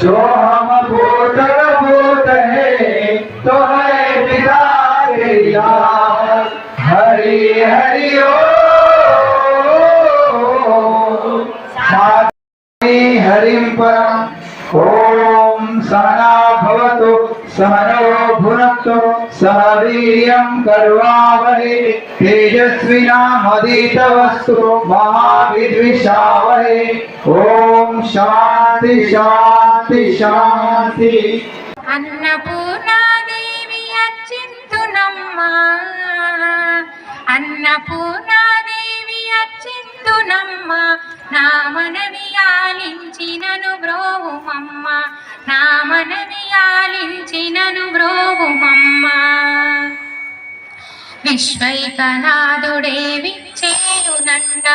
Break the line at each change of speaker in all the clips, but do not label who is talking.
जो हम भूत भूत है तो है पिता के यार हरि हरि हरिं परम ओम सहना भवतु सहनो भुनक्तु सह वीर्यं करवावहै तेजस्विनामधीतमस्तु मा विद्विषावहै ओम शांति शांति शांति।
अन्नपूर्णा देवी अच्चिन्तुनम्मा अन्नपूर्णा देवी अच्चिन्तुनम्मा నా మనవి ఆలించినను బ్రోవుమమ్మ నా మనవి ఆలించినను బ్రోవుమమ్మ విశ్వైకనాథుడే విచ్చేయునంట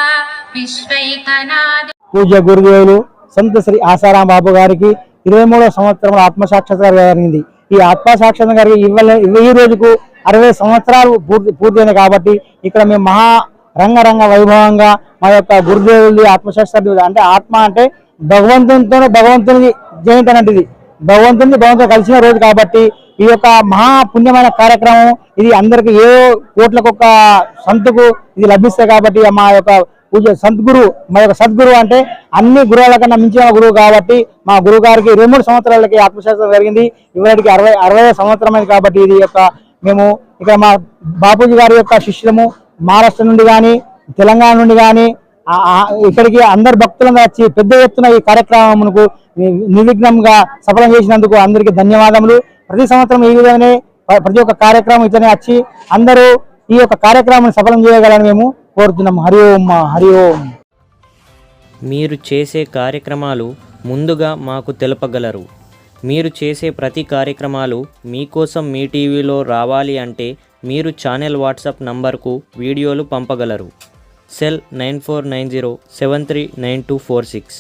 విశ్వైకనాథు
పూజ్య గురుదేవులు సంత శ్రీ ఆసారాం బాబు గారికి 23వ సంవత్సరంలో ఆత్మసాక్షాత్కారం జరిగింది. ఈ ఆత్మసాక్షాత్కారం గారికి ఈ రోజుకు 60 సంవత్సరాలు పూర్తయింది. కాబట్టి ఇక్కడ మేము మహా రంగరంగ వైభవంగా మా యొక్క గురుదేవులు ఆత్మశాస్త్ర అంటే ఆత్మ అంటే భగవంతుని జయంతి అనేది భగవంతుని కలిసిన రోజు కాబట్టి ఈ యొక్క మహా పుణ్యమైన కార్యక్రమం ఇది అందరికి ఏ కోట్లకు ఒక సంతుకు ఇది లభిస్తాయి. కాబట్టి మా యొక్క పూజ సద్గురు మా యొక్క సద్గురు అంటే అన్ని గురువుల కన్నా మించిన గురువు కాబట్టి మా గురువు గారికి 23 సంవత్సరాలకి ఆత్మశాస్త్రం జరిగింది. ఇవాటికి 60 సంవత్సరం అయింది. కాబట్టి ఇది యొక్క మేము ఇక్కడ మా బాపూజీ గారి యొక్క శిష్యులము మహారాష్ట్ర నుండి కానీ తెలంగాణ నుండి కానీ ఇక్కడికి అందరు భక్తులంగా వచ్చి పెద్ద ఎత్తున ఈ కార్యక్రమంకు నిర్విఘ్నంగా సఫలం చేసినందుకు అందరికీ ధన్యవాదములు. ప్రతి సంవత్సరం ఈ విధంగానే ప్రతి ఒక్క కార్యక్రమం ఇట్లనే వచ్చి అందరూ ఈ యొక్క కార్యక్రమాన్ని సఫలం చేయగలని మేము కోరుతున్నాం. హరి ఓం హరి ఓం.
మీరు చేసే కార్యక్రమాలు ముందుగా మాకు తెలపగలరు. మీరు చేసే ప్రతి కార్యక్రమాలు మీకోసం మీ టీవీలో రావాలి అంటే మీరు ఛానల్ వాట్సాప్ నంబర్కు వీడియోలు పంపగలరు. సెల్ 9490739246.